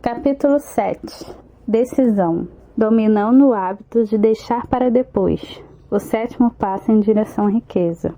Capítulo 7. Decisão. Dominando o hábito de deixar para depois. O 7º passo em direção à riqueza.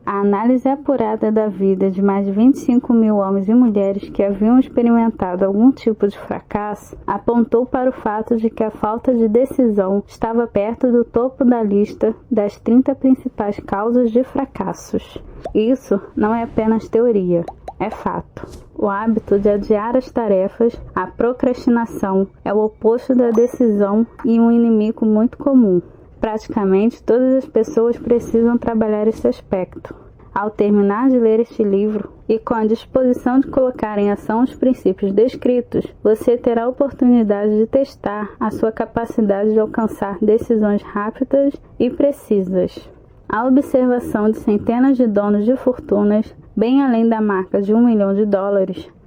A análise apurada da vida de mais de 25 mil homens e mulheres que haviam experimentado algum tipo de fracasso apontou para o fato de que a falta de decisão estava perto do topo da lista das 30 principais causas de fracassos. Isso não é apenas teoria, é fato. O hábito de adiar as tarefas, a procrastinação, é o oposto da decisão e um inimigo muito comum. Praticamente todas as pessoas precisam trabalhar esse aspecto. Ao terminar de ler este livro e com a disposição de colocar em ação os princípios descritos, você terá a oportunidade de testar a sua capacidade de alcançar decisões rápidas e precisas. A observação de centenas de donos de fortunas, bem além da marca de $1 milhão,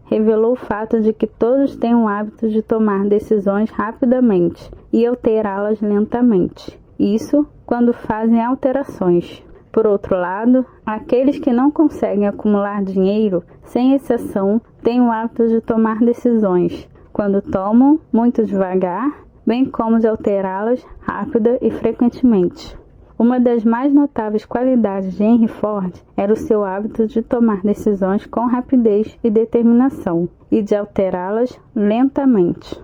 revelou o fato de que todos têm o hábito de tomar decisões rapidamente e alterá-las lentamente. Isso quando fazem alterações. Por outro lado, aqueles que não conseguem acumular dinheiro, sem exceção, têm o hábito de tomar decisões, quando tomam, muito devagar, bem como de alterá-las rápida e frequentemente. Uma das mais notáveis qualidades de Henry Ford era o seu hábito de tomar decisões com rapidez e determinação, e de alterá-las lentamente.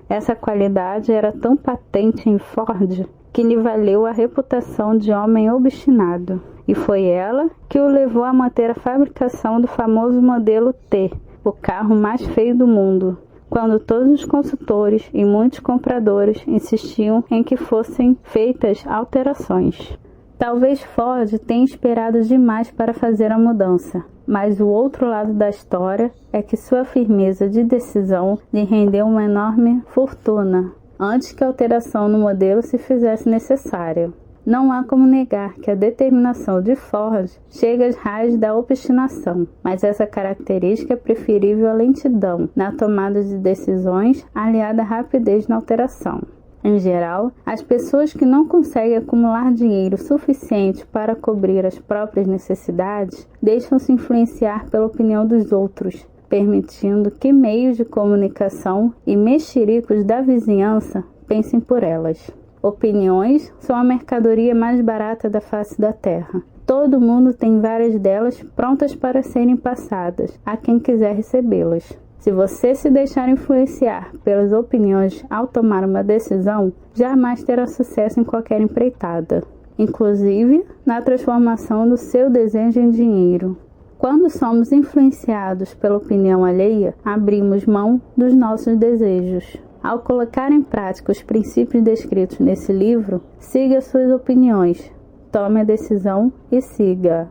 Essa qualidade era tão patente em Ford que lhe valeu a reputação de homem obstinado, e foi ela que o levou a manter a fabricação do famoso modelo T, o carro mais feio do mundo, quando todos os consultores e muitos compradores insistiam em que fossem feitas alterações. Talvez Ford tenha esperado demais para fazer a mudança, mas o outro lado da história é que sua firmeza de decisão lhe rendeu uma enorme fortuna, antes que a alteração no modelo se fizesse necessária. Não há como negar que a determinação de Ford chega às raias da obstinação, mas essa característica é preferível à lentidão na tomada de decisões, aliada à rapidez na alteração. Em geral, as pessoas que não conseguem acumular dinheiro suficiente para cobrir as próprias necessidades deixam-se influenciar pela opinião dos outros, permitindo que meios de comunicação e mexericos da vizinhança pensem por elas. Opiniões são a mercadoria mais barata da face da terra. Todo mundo tem várias delas prontas para serem passadas a quem quiser recebê-las. Se você se deixar influenciar pelas opiniões ao tomar uma decisão, jamais terá sucesso em qualquer empreitada, inclusive na transformação do seu desejo em dinheiro. Quando somos influenciados pela opinião alheia, abrimos mão dos nossos desejos. Ao colocar em prática os princípios descritos nesse livro, siga suas opiniões, tome a decisão e siga.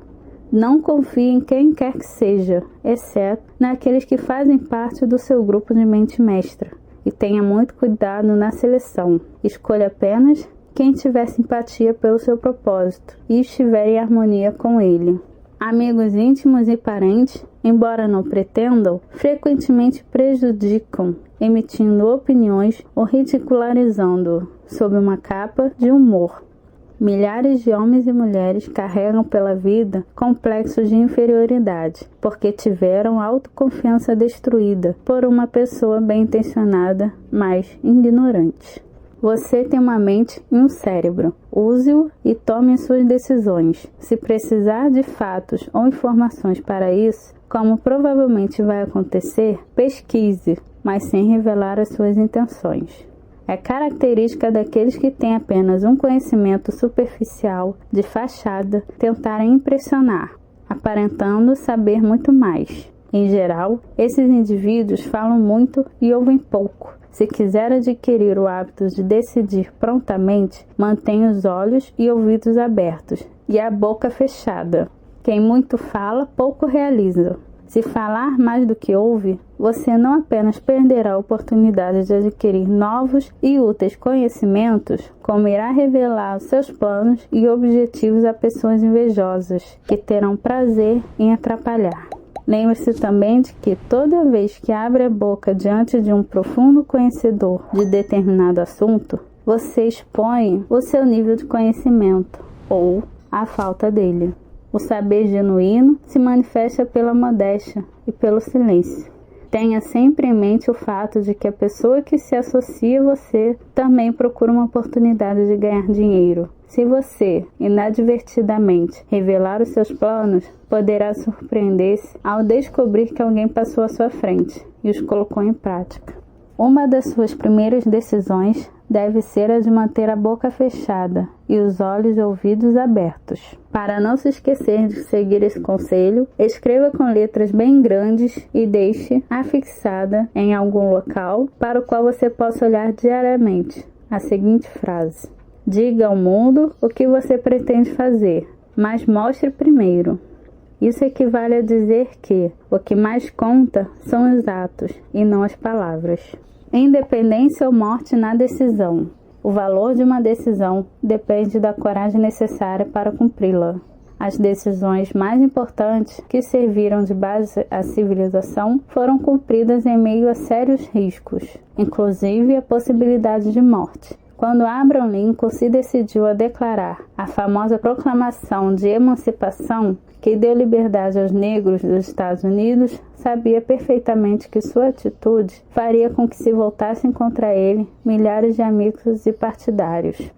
Não confie em quem quer que seja, exceto naqueles que fazem parte do seu grupo de mente mestra, e tenha muito cuidado na seleção. Escolha apenas quem tiver simpatia pelo seu propósito e estiver em harmonia com ele. Amigos íntimos e parentes, embora não pretendam, frequentemente prejudicam, emitindo opiniões ou ridicularizando sob uma capa de humor. Milhares de homens e mulheres carregam pela vida complexos de inferioridade, porque tiveram a autoconfiança destruída por uma pessoa bem-intencionada, mas ignorante. Você tem uma mente e um cérebro. Use-o e tome as suas decisões. Se precisar de fatos ou informações para isso, como provavelmente vai acontecer, pesquise, mas sem revelar as suas intenções. É característica daqueles que têm apenas um conhecimento superficial, de fachada, tentarem impressionar, aparentando saber muito mais. Em geral, esses indivíduos falam muito e ouvem pouco. Se quiser adquirir o hábito de decidir prontamente, mantenha os olhos e ouvidos abertos e a boca fechada. Quem muito fala, pouco realiza. Se falar mais do que ouve, você não apenas perderá a oportunidade de adquirir novos e úteis conhecimentos, como irá revelar os seus planos e objetivos a pessoas invejosas, que terão prazer em atrapalhar. Lembre-se também de que toda vez que abre a boca diante de um profundo conhecedor de determinado assunto, você expõe o seu nível de conhecimento ou a falta dele. O saber genuíno se manifesta pela modéstia e pelo silêncio. tenha sempre em mente o fato de que a pessoa que se associa a você também procura uma oportunidade de ganhar dinheiro. Se você, inadvertidamente, revelar os seus planos, poderá surpreender-se ao descobrir que alguém passou à sua frente e os colocou em prática. Uma das suas primeiras decisões deve ser a de manter a boca fechada e os olhos e ouvidos abertos. Para não se esquecer de seguir esse conselho, escreva com letras bem grandes e deixe afixada em algum local para o qual você possa olhar diariamente a seguinte frase: diga ao mundo o que você pretende fazer, mas mostre primeiro. Isso equivale a dizer que o que mais conta são os atos e não as palavras. Independência ou morte na decisão. O valor de uma decisão depende da coragem necessária para cumpri-la. As decisões mais importantes que serviram de base à civilização foram cumpridas em meio a sérios riscos, inclusive a possibilidade de morte. Quando Abraham Lincoln se decidiu a declarar a famosa Proclamação de Emancipação, que deu liberdade aos negros dos Estados Unidos, sabia perfeitamente que sua atitude faria com que se voltassem contra ele milhares de amigos e partidários.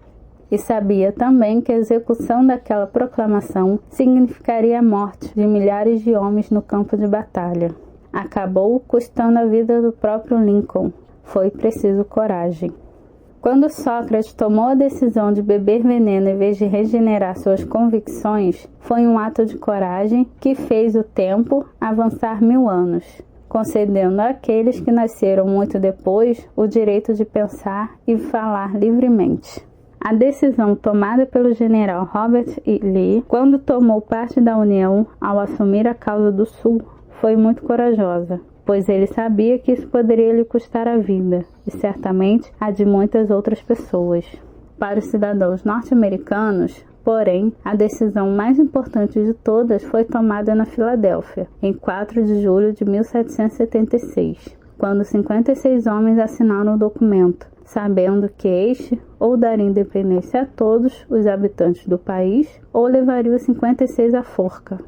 E sabia também que a execução daquela proclamação significaria a morte de milhares de homens no campo de batalha. Acabou custando a vida do próprio Lincoln. Foi preciso coragem. Quando Sócrates tomou a decisão de beber veneno em vez de regenerar suas convicções, foi um ato de coragem que fez o tempo avançar 1000 anos, concedendo àqueles que nasceram muito depois o direito de pensar e falar livremente. A decisão tomada pelo general Robert E. Lee, quando tomou parte da União ao assumir a causa do Sul, foi muito corajosa, pois ele sabia que isso poderia lhe custar a vida, e certamente a de muitas outras pessoas. Para os cidadãos norte-americanos, porém, a decisão mais importante de todas foi tomada na Filadélfia, em 4 de julho de 1776, quando 56 homens assinaram o documento, sabendo que este ou daria independência a todos os habitantes do país, ou levaria os 56 à forca.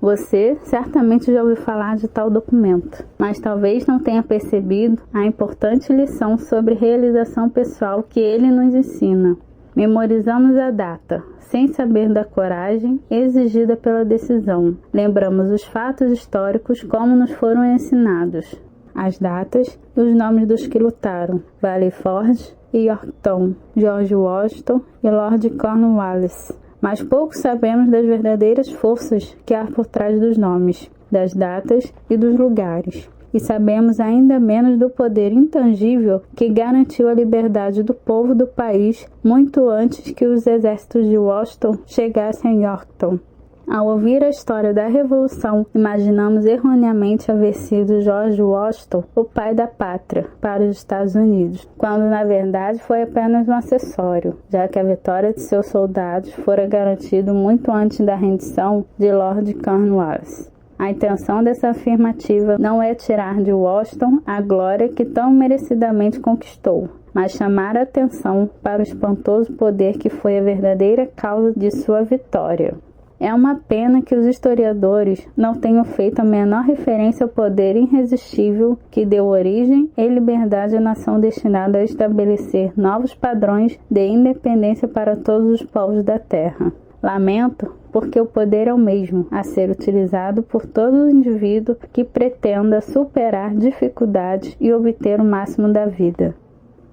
Você certamente já ouviu falar de tal documento, mas talvez não tenha percebido a importante lição sobre realização pessoal que ele nos ensina. Memorizamos a data, sem saber da coragem exigida pela decisão. Lembramos os fatos históricos como nos foram ensinados, as datas e os nomes dos que lutaram: Valley Forge e Yorktown, George Washington e Lord Cornwallis. Mas pouco sabemos das verdadeiras forças que há por trás dos nomes, das datas e dos lugares. E sabemos ainda menos do poder intangível que garantiu a liberdade do povo do país muito antes que os exércitos de Washington chegassem a Yorktown. Ao ouvir a história da Revolução, imaginamos erroneamente haver sido George Washington o pai da pátria para os Estados Unidos, quando na verdade foi apenas um acessório, já que a vitória de seus soldados fora garantida muito antes da rendição de Lord Cornwallis. A intenção dessa afirmativa não é tirar de Washington a glória que tão merecidamente conquistou, mas chamar a atenção para o espantoso poder que foi a verdadeira causa de sua vitória. É uma pena que os historiadores não tenham feito a menor referência ao poder irresistível que deu origem e liberdade à nação destinada a estabelecer novos padrões de independência para todos os povos da Terra. Lamento, porque o poder é o mesmo a ser utilizado por todo indivíduo que pretenda superar dificuldades e obter o máximo da vida.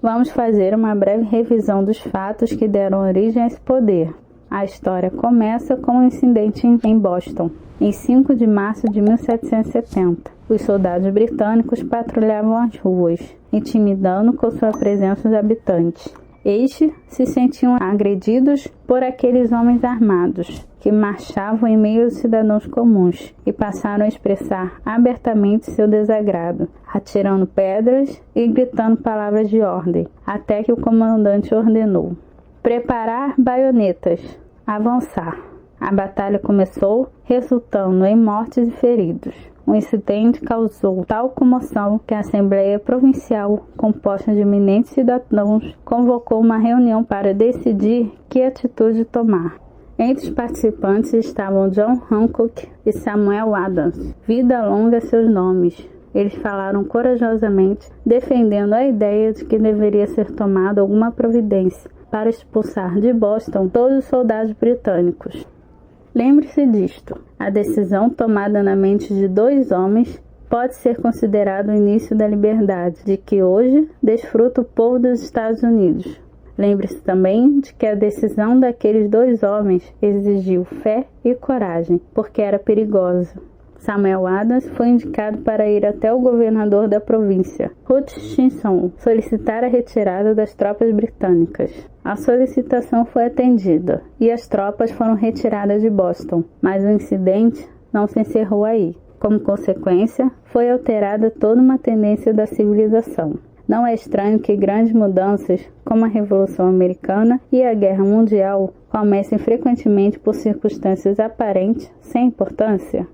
Vamos fazer uma breve revisão dos fatos que deram origem a esse poder. A história começa com um incidente em Boston. Em 5 de março de 1770, os soldados britânicos patrulhavam as ruas, intimidando com sua presença os habitantes. Estes se sentiam agredidos por aqueles homens armados, que marchavam em meio aos cidadãos comuns e passaram a expressar abertamente seu desagrado, atirando pedras e gritando palavras de ordem, até que o comandante ordenou: preparar baionetas, avançar. A batalha começou, resultando em mortes e feridos. O incidente causou tal comoção que a Assembleia Provincial, composta de eminentes cidadãos, convocou uma reunião para decidir que atitude tomar. Entre os participantes estavam John Hancock e Samuel Adams. Vida longa a seus nomes. eles falaram corajosamente, defendendo a ideia de que deveria ser tomada alguma providência para expulsar de Boston todos os soldados britânicos. Lembre-se disto: a decisão tomada na mente de 2 homens pode ser considerado o início da liberdade de que hoje desfruta o povo dos Estados Unidos. Lembre-se também de que a decisão daqueles 2 homens exigiu fé e coragem, porque era perigosa. Samuel Adams foi indicado para ir até o governador da província, Hutchinson, solicitar a retirada das tropas britânicas. A solicitação foi atendida e as tropas foram retiradas de Boston, mas o incidente não se encerrou aí. Como consequência, foi alterada toda uma tendência da civilização. Não é estranho que grandes mudanças, como a Revolução Americana e a Guerra Mundial, comecem frequentemente por circunstâncias aparentes sem importância.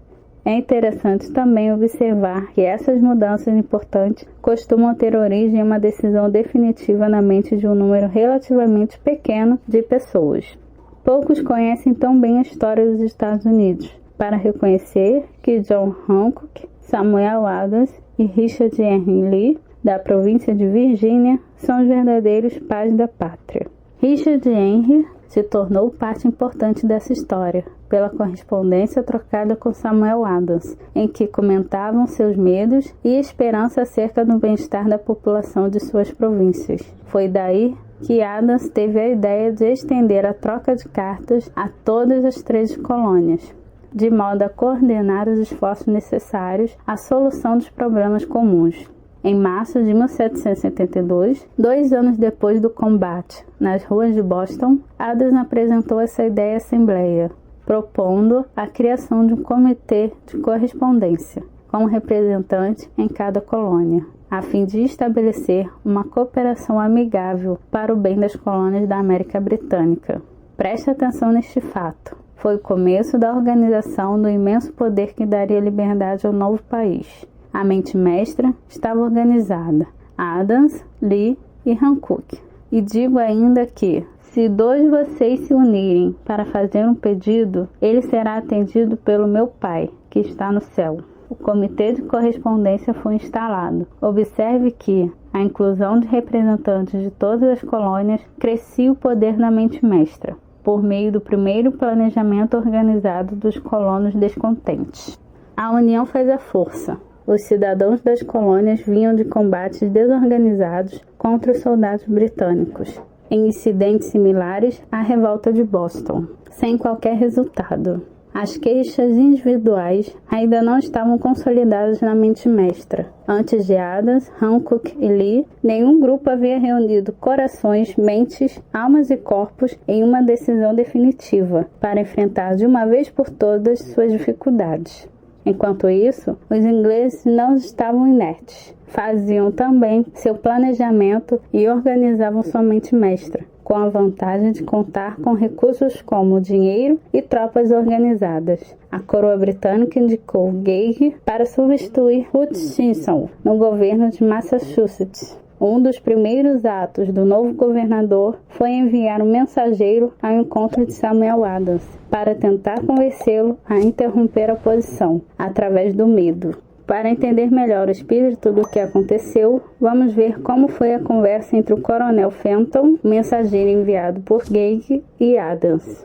É interessante também observar que essas mudanças importantes costumam ter origem em uma decisão definitiva na mente de um número relativamente pequeno de pessoas. Poucos conhecem tão bem a história dos Estados Unidos para reconhecer que John Hancock, Samuel Adams e Richard Henry Lee, da província de Virgínia, são os verdadeiros pais da pátria. Richard Henry se tornou parte importante dessa história pela correspondência trocada com Samuel Adams, em que comentavam seus medos e esperança acerca do bem-estar da população de suas províncias. Foi daí que Adams teve a ideia de estender a troca de cartas a todas as 13 colônias, de modo a coordenar os esforços necessários à solução dos problemas comuns. Em março de 1772, 2 anos depois do combate nas ruas de Boston, Adams apresentou essa ideia à Assembleia, propondo a criação de um comitê de correspondência, com um representante em cada colônia, a fim de estabelecer uma cooperação amigável para o bem das colônias da América Britânica. Preste atenção neste fato. Foi o começo da organização do imenso poder que daria liberdade ao novo país. A mente mestra estava organizada: Adams, Lee e Hancock. E digo ainda que, se 2 de vocês se unirem para fazer um pedido, ele será atendido pelo meu Pai, que está no céu. O comitê de correspondência foi instalado. Observe que a inclusão de representantes de todas as colônias crescia o poder da mente mestra, por meio do primeiro planejamento organizado dos colonos descontentes. A união faz a força. Os cidadãos das colônias vinham de combates desorganizados contra os soldados britânicos, em incidentes similares à revolta de Boston, sem qualquer resultado. As queixas individuais ainda não estavam consolidadas na mente mestra. Antes de Adams, Hancock e Lee, nenhum grupo havia reunido corações, mentes, almas e corpos em uma decisão definitiva para enfrentar de uma vez por todas suas dificuldades. Enquanto isso, os ingleses não estavam inertes. Faziam também seu planejamento e organizavam sua mente mestra, com a vantagem de contar com recursos como dinheiro e tropas organizadas. A coroa britânica indicou Gage para substituir Hutchinson no governo de Massachusetts. Um dos primeiros atos do novo governador foi enviar um mensageiro ao encontro de Samuel Adams para tentar convencê-lo a interromper a oposição, através do medo. Para entender melhor o espírito do que aconteceu, vamos ver como foi a conversa entre o coronel Fenton, mensageiro enviado por Gage, e Adams.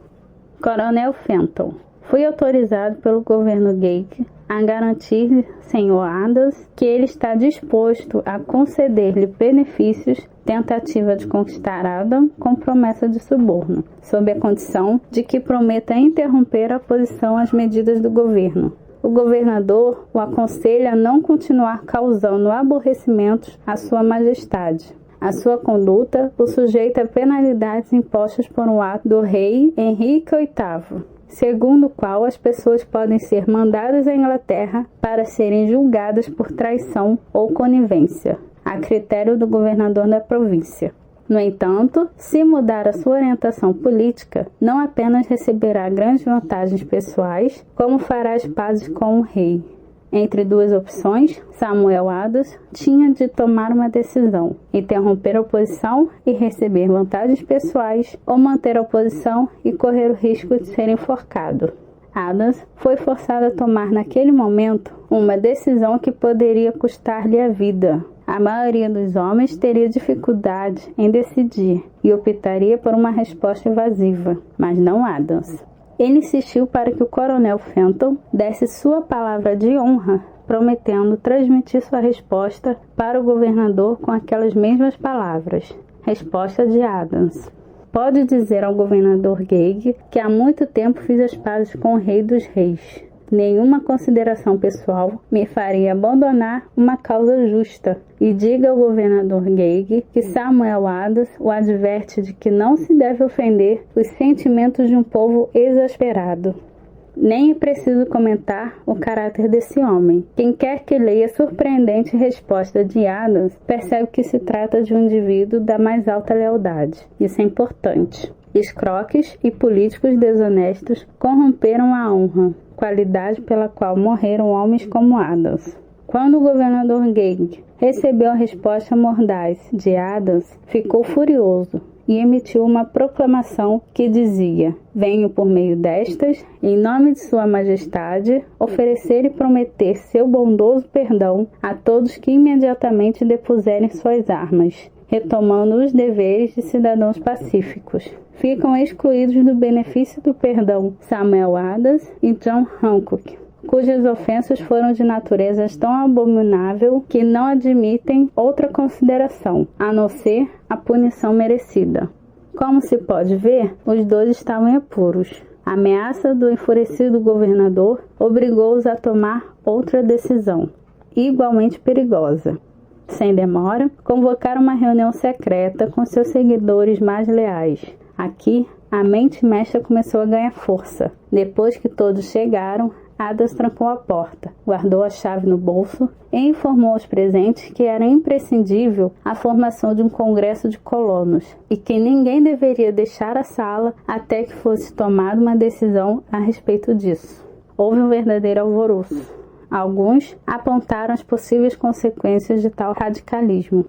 Coronel Fenton: fui autorizado pelo governo Gage a garantir, Sr. Adams, que ele está disposto a conceder-lhe benefícios, tentativa de conquistar Adam com promessa de suborno, sob a condição de que prometa interromper a oposição às medidas do governo. O governador o aconselha a não continuar causando aborrecimentos à sua majestade. A sua conduta o sujeita a penalidades impostas por um ato do rei Henrique VIII, segundo o qual as pessoas podem ser mandadas à Inglaterra para serem julgadas por traição ou conivência, a critério do governador da província. No entanto, se mudar a sua orientação política, não apenas receberá grandes vantagens pessoais, como fará as pazes com o rei. Entre 2 opções, Samuel Adams tinha de tomar uma decisão: interromper a oposição e receber vantagens pessoais, ou manter a oposição e correr o risco de ser enforcado. Adams foi forçado a tomar naquele momento uma decisão que poderia custar-lhe a vida. A maioria dos homens teria dificuldade em decidir e optaria por uma resposta evasiva, mas não Adams. Ele insistiu para que o coronel Fenton desse sua palavra de honra, prometendo transmitir sua resposta para o governador com aquelas mesmas palavras. Resposta de Adams. Pode dizer ao governador Gage que há muito tempo fiz as pazes com o rei dos reis. Nenhuma consideração pessoal me faria abandonar uma causa justa. E diga ao governador Gage que Samuel Adams o adverte de que não se deve ofender os sentimentos de um povo exasperado. Nem é preciso comentar o caráter desse homem. Quem quer que leia a surpreendente resposta de Adams percebe que se trata de um indivíduo da mais alta lealdade. Isso é importante. Escroques e políticos desonestos corromperam a honra, qualidade pela qual morreram homens como Adams. Quando o governador Gage recebeu a resposta mordaz de Adams, ficou furioso e emitiu uma proclamação que dizia: venho por meio destas, em nome de Sua Majestade, oferecer e prometer seu bondoso perdão a todos que imediatamente depuserem suas armas, retomando os deveres de cidadãos pacíficos. Ficam excluídos do benefício do perdão Samuel Adams e John Hancock, cujas ofensas foram de natureza tão abominável que não admitem outra consideração, a não ser a punição merecida. Como se pode ver, os dois estavam em apuros. A ameaça do enfurecido governador obrigou-os a tomar outra decisão, igualmente perigosa. Sem demora, convocaram uma reunião secreta com seus seguidores mais leais. Aqui, a mente mestra começou a ganhar força. Depois que todos chegaram, Adams trancou a porta, guardou a chave no bolso e informou aos presentes que era imprescindível a formação de um congresso de colonos e que ninguém deveria deixar a sala até que fosse tomada uma decisão a respeito disso. Houve um verdadeiro alvoroço. Alguns apontaram as possíveis consequências de tal radicalismo.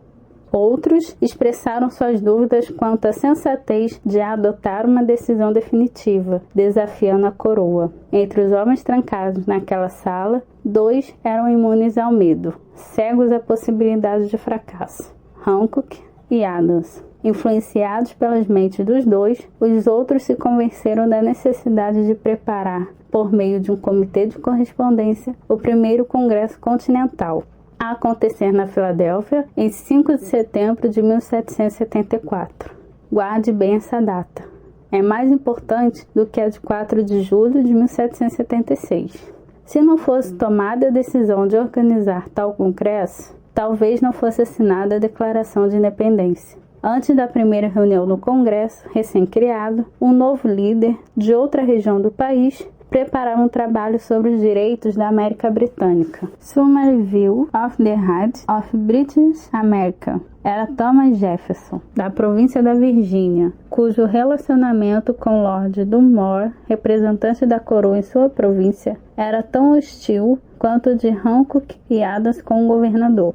Outros expressaram suas dúvidas quanto à sensatez de adotar uma decisão definitiva, desafiando a coroa. Entre os homens trancados naquela sala, 2 eram imunes ao medo, cegos à possibilidade de fracasso: Hancock e Adams. Influenciados pelas mentes dos dois, os outros se convenceram da necessidade de preparar, por meio de um comitê de correspondência, o primeiro Congresso Continental, a acontecer na Filadélfia em 5 de setembro de 1774. Guarde bem essa data. É mais importante do que a de 4 de julho de 1776. Se não fosse tomada a decisão de organizar tal congresso, talvez não fosse assinada a Declaração de Independência. Antes da primeira reunião do Congresso, recém-criado, um novo líder de outra região do país preparava um trabalho sobre os direitos da América Britânica. Summary View of the Rights of British America. Era Thomas Jefferson, da província da Virgínia, cujo relacionamento com Lord Dunmore, representante da coroa em sua província, era tão hostil quanto o de Hancock e Adams com o governador.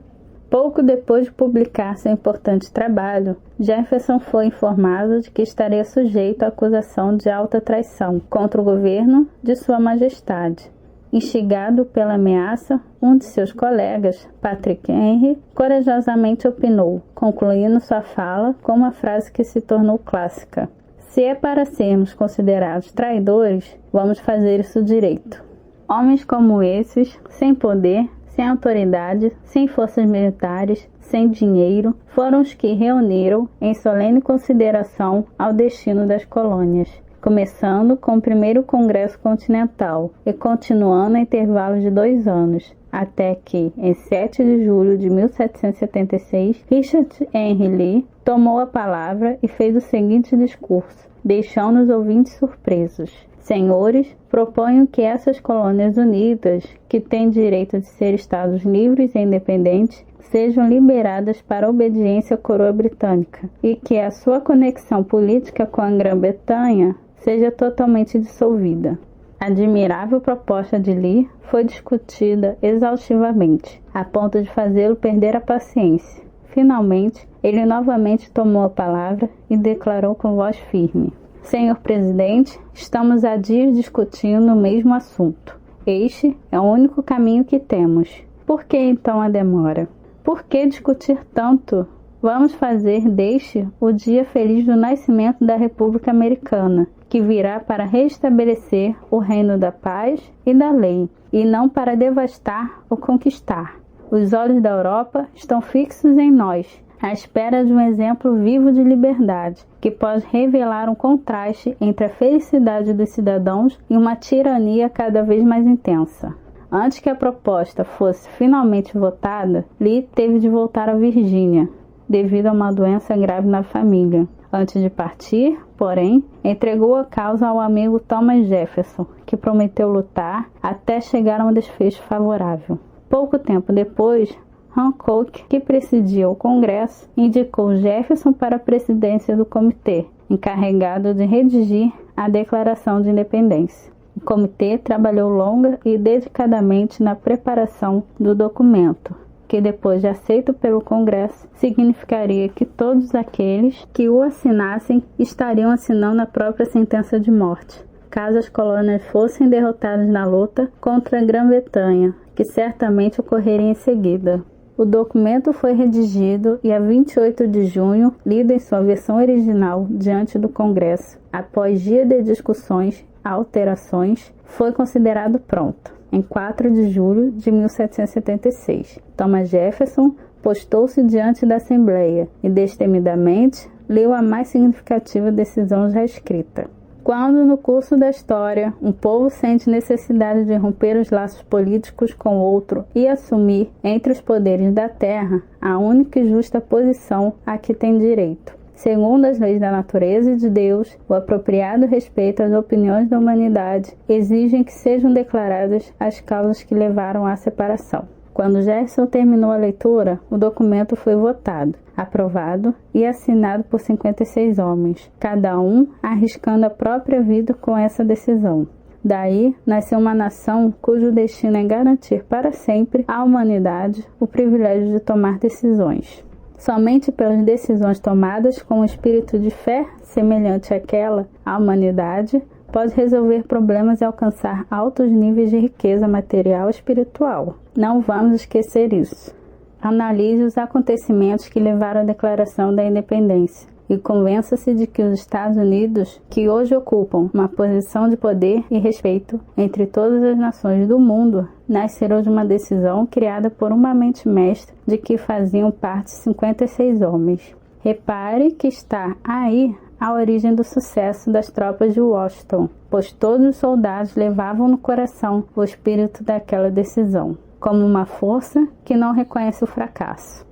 Pouco depois de publicar seu importante trabalho, Jefferson foi informado de que estaria sujeito à acusação de alta traição contra o governo de Sua Majestade. Instigado pela ameaça, um de seus colegas, Patrick Henry, corajosamente opinou, concluindo sua fala com uma frase que se tornou clássica: "Se é para sermos considerados traidores, vamos fazer isso direito." Homens como esses, sem poder, sem autoridade, sem forças militares, sem dinheiro, foram os que reuniram em solene consideração ao destino das colônias, começando com o primeiro Congresso Continental e continuando a intervalos de 2 anos, até que, em 7 de julho de 1776, Richard Henry Lee tomou a palavra e fez o seguinte discurso, deixando os ouvintes surpresos: "Senhores, proponho que essas colônias unidas, que têm direito de ser estados livres e independentes, sejam liberadas para a obediência à coroa britânica e que a sua conexão política com a Grã-Bretanha seja totalmente dissolvida." A admirável proposta de Lee foi discutida exaustivamente, a ponto de fazê-lo perder a paciência. Finalmente, ele novamente tomou a palavra e declarou com voz firme: Senhor presidente, estamos há dias discutindo o mesmo assunto. Este é o único caminho que temos. Por que então a demora? Por que discutir tanto? Vamos fazer deste o dia feliz do nascimento da República Americana, que virá para restabelecer o reino da paz e da lei, e não para devastar ou conquistar. Os olhos da Europa estão fixos em nós, à espera de um exemplo vivo de liberdade, que pode revelar um contraste entre a felicidade dos cidadãos e uma tirania cada vez mais intensa. Antes que a proposta fosse finalmente votada, Lee teve de voltar a Virgínia, devido a uma doença grave na família. Antes de partir, porém, entregou a causa ao amigo Thomas Jefferson, que prometeu lutar até chegar a um desfecho favorável. Pouco tempo depois, Hancock, que presidia o Congresso, indicou Jefferson para a presidência do comitê, encarregado de redigir a Declaração de Independência. O comitê trabalhou longa e dedicadamente na preparação do documento, que depois de aceito pelo Congresso, significaria que todos aqueles que o assinassem estariam assinando a própria sentença de morte, caso as colônias fossem derrotadas na luta contra a Grã-Bretanha, que certamente ocorreria em seguida. O documento foi redigido e, a 28 de junho, lido em sua versão original diante do Congresso. Após dia de discussões, alterações, foi considerado pronto. Em 4 de julho de 1776, Thomas Jefferson postou-se diante da Assembleia e, destemidamente, leu a mais significativa decisão já escrita. Quando, no curso da história, um povo sente necessidade de romper os laços políticos com outro e assumir, entre os poderes da terra, a única e justa posição a que tem direito, segundo as leis da natureza e de Deus, o apropriado respeito às opiniões da humanidade, exigem que sejam declaradas as causas que levaram à separação. Quando Jefferson terminou a leitura, o documento foi votado, aprovado e assinado por 56 homens, cada um arriscando a própria vida com essa decisão. Daí nasceu uma nação cujo destino é garantir para sempre à humanidade o privilégio de tomar decisões. Somente pelas decisões tomadas com um espírito de fé semelhante àquela, a humanidade pode resolver problemas e alcançar altos níveis de riqueza material e espiritual. Não vamos esquecer isso. Analise os acontecimentos que levaram à Declaração da Independência e convença-se de que os Estados Unidos, que hoje ocupam uma posição de poder e respeito entre todas as nações do mundo, nasceram de uma decisão criada por uma mente mestra de que faziam parte 56 homens. Repare que está aí a origem do sucesso das tropas de Washington, pois todos os soldados levavam no coração o espírito daquela decisão, como uma força que não reconhece o fracasso.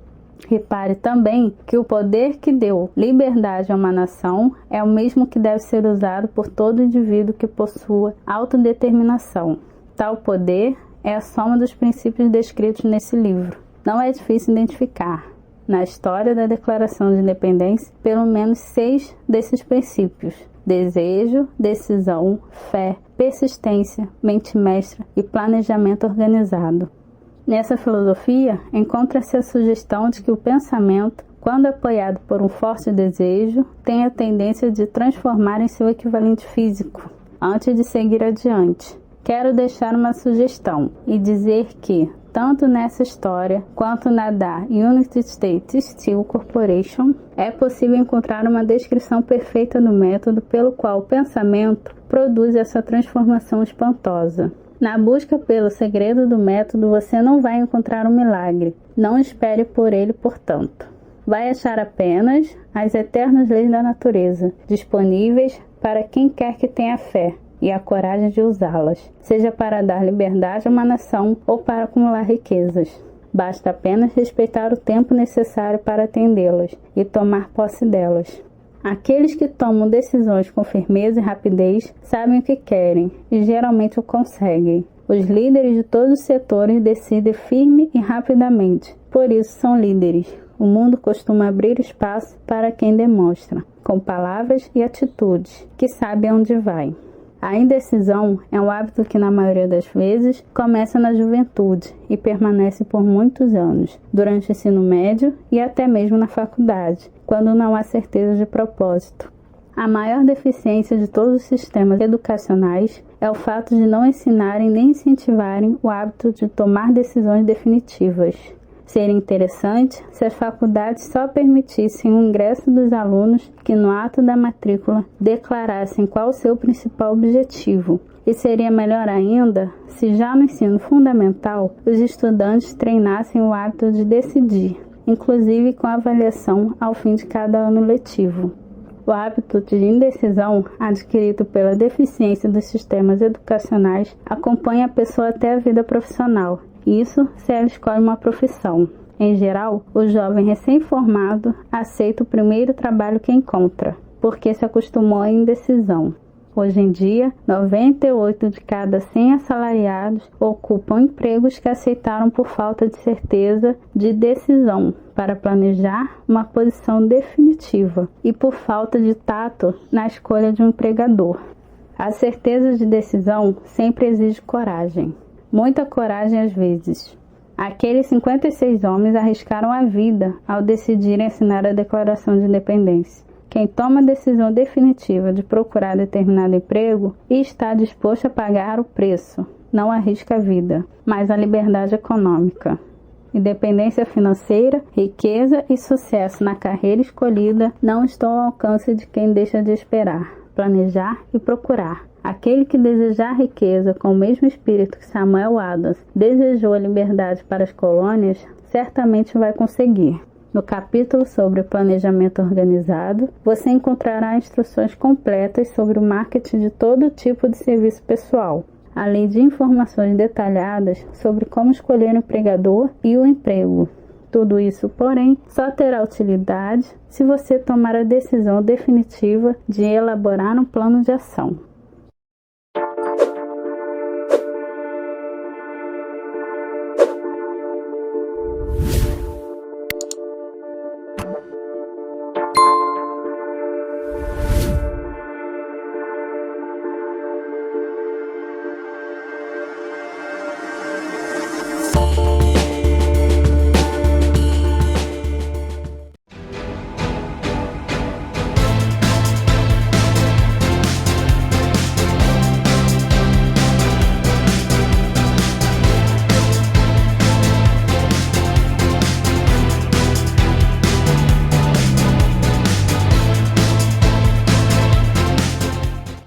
Repare também que o poder que deu liberdade a uma nação é o mesmo que deve ser usado por todo indivíduo que possua autodeterminação. Tal poder é a soma dos princípios descritos nesse livro. Não é difícil identificar, na história da Declaração de Independência, pelo menos 6 desses princípios: desejo, decisão, fé, persistência, mente mestra e planejamento organizado. Nessa filosofia, encontra-se a sugestão de que o pensamento, quando apoiado por um forte desejo, tem a tendência de transformar em seu equivalente físico, antes de seguir adiante. Quero deixar uma sugestão e dizer que, tanto nessa história quanto na da United States Steel Corporation, é possível encontrar uma descrição perfeita do método pelo qual o pensamento produz essa transformação espantosa. Na busca pelo segredo do método, você não vai encontrar um milagre. Não espere por ele, portanto. Vai achar apenas as eternas leis da natureza, disponíveis para quem quer que tenha fé e a coragem de usá-las, seja para dar liberdade a uma nação ou para acumular riquezas. Basta apenas respeitar o tempo necessário para atendê-las e tomar posse delas. Aqueles que tomam decisões com firmeza e rapidez sabem o que querem e geralmente o conseguem. Os líderes de todos os setores decidem firme e rapidamente, por isso são líderes. O mundo costuma abrir espaço para quem demonstra, com palavras e atitudes, que sabe aonde vai. A indecisão é um hábito que, na maioria das vezes, começa na juventude e permanece por muitos anos, durante o ensino médio e até mesmo na faculdade, quando não há certeza de propósito. A maior deficiência de todos os sistemas educacionais é o fato de não ensinarem nem incentivarem o hábito de tomar decisões definitivas. Seria interessante se as faculdades só permitissem o ingresso dos alunos que no ato da matrícula declarassem qual o seu principal objetivo. E seria melhor ainda se já no ensino fundamental os estudantes treinassem o hábito de decidir, inclusive com avaliação ao fim de cada ano letivo. O hábito de indecisão, adquirido pela deficiência dos sistemas educacionais, acompanha a pessoa até a vida profissional. Isso se ela escolhe uma profissão. Em geral, o jovem recém-formado aceita o primeiro trabalho que encontra, porque se acostumou à indecisão. Hoje em dia, 98 de cada 100 assalariados ocupam empregos que aceitaram por falta de certeza de decisão para planejar uma posição definitiva e por falta de tato na escolha de um empregador. A certeza de decisão sempre exige coragem. Muita coragem às vezes. Aqueles 56 homens arriscaram a vida ao decidirem assinar a Declaração de Independência. Quem toma a decisão definitiva de procurar determinado emprego e está disposto a pagar o preço, não arrisca a vida, mas a liberdade econômica. Independência financeira, riqueza e sucesso na carreira escolhida não estão ao alcance de quem deixa de esperar, planejar e procurar. Aquele que desejar riqueza com o mesmo espírito que Samuel Adams desejou a liberdade para as colônias, certamente vai conseguir. No capítulo sobre planejamento organizado, você encontrará instruções completas sobre o marketing de todo tipo de serviço pessoal, além de informações detalhadas sobre como escolher o empregador e o emprego. Tudo isso, porém, só terá utilidade se você tomar a decisão definitiva de elaborar um plano de ação.